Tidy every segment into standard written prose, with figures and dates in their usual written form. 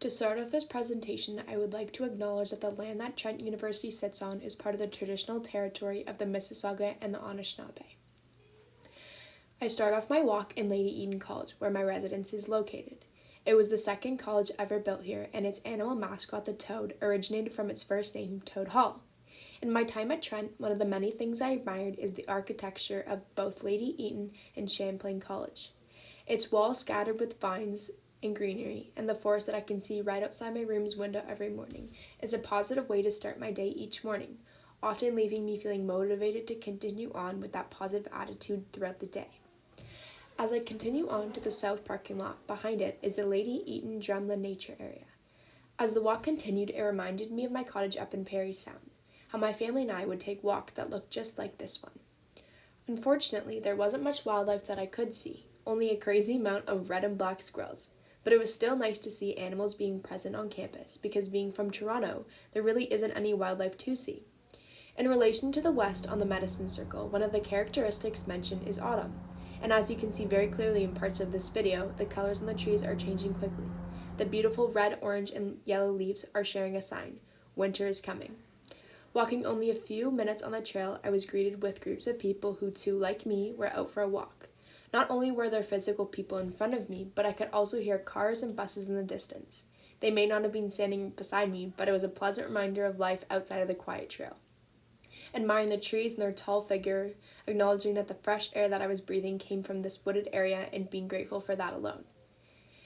To start off this presentation, I would like to acknowledge that the land that Trent University sits on is part of the traditional territory of the Mississauga and the Anishinaabe. I start off my walk in Lady Eden College, where my residence is located. It was the second college ever built here, and its animal mascot, the toad, originated from its first name, Toad Hall. In my time at Trent, one of the many things I admired is the architecture of both Lady Eaton and Champlain College. Its walls scattered with vines and greenery, and the forest that I can see right outside my room's window every morning is a positive way to start my day each morning, often leaving me feeling motivated to continue on with that positive attitude throughout the day. As I continue on to the south parking lot, behind it is the Lady Eaton Drumlin Nature Area. As the walk continued, it reminded me of my cottage up in Parry Sound, how my family and I would take walks that looked just like this one. Unfortunately, there wasn't much wildlife that I could see, only a crazy amount of red and black squirrels. But it was still nice to see animals being present on campus, because being from Toronto, there really isn't any wildlife to see. In relation to the west on the Medicine Circle, one of the characteristics mentioned is autumn. And as you can see very clearly in parts of this video, the colors on the trees are changing quickly. The beautiful red, orange, and yellow leaves are sharing a sign. Winter is coming. Walking only a few minutes on the trail, I was greeted with groups of people who too, like me, were out for a walk. Not only were there physical people in front of me, but I could also hear cars and buses in the distance. They may not have been standing beside me, but it was a pleasant reminder of life outside of the quiet trail. Admiring the trees and their tall figure, acknowledging that the fresh air that I was breathing came from this wooded area, and being grateful for that alone.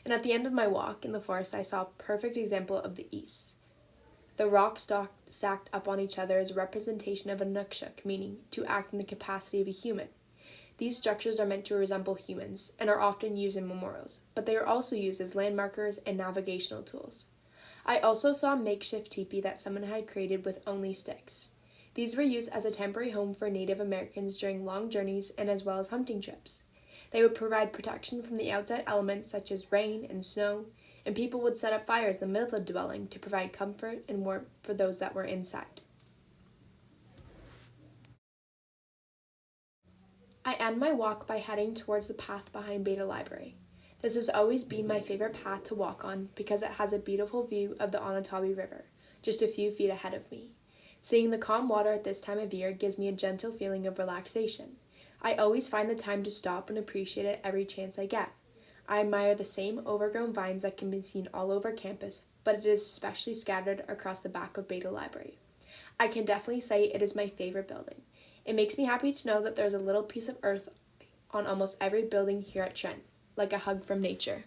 And at the end of my walk in the forest, I saw a perfect example of the east. The rocks stacked up on each other is a representation of a nukshuk, meaning to act in the capacity of a human. These structures are meant to resemble humans and are often used in memorials, but they are also used as landmarkers and navigational tools. I also saw a makeshift teepee that someone had created with only sticks. These were used as a temporary home for Native Americans during long journeys and as well as hunting trips. They would provide protection from the outside elements such as rain and snow, and people would set up fires in the middle of the dwelling to provide comfort and warmth for those that were inside. I end my walk by heading towards the path behind Beta Library. This has always been my favorite path to walk on because it has a beautiful view of the Onondaga River, just a few feet ahead of me. Seeing the calm water at this time of year gives me a gentle feeling of relaxation. I always find the time to stop and appreciate it every chance I get. I admire the same overgrown vines that can be seen all over campus, but it is especially scattered across the back of Beta Library. I can definitely say it is my favorite building. It makes me happy to know that there's a little piece of earth on almost every building here at Trent, like a hug from nature.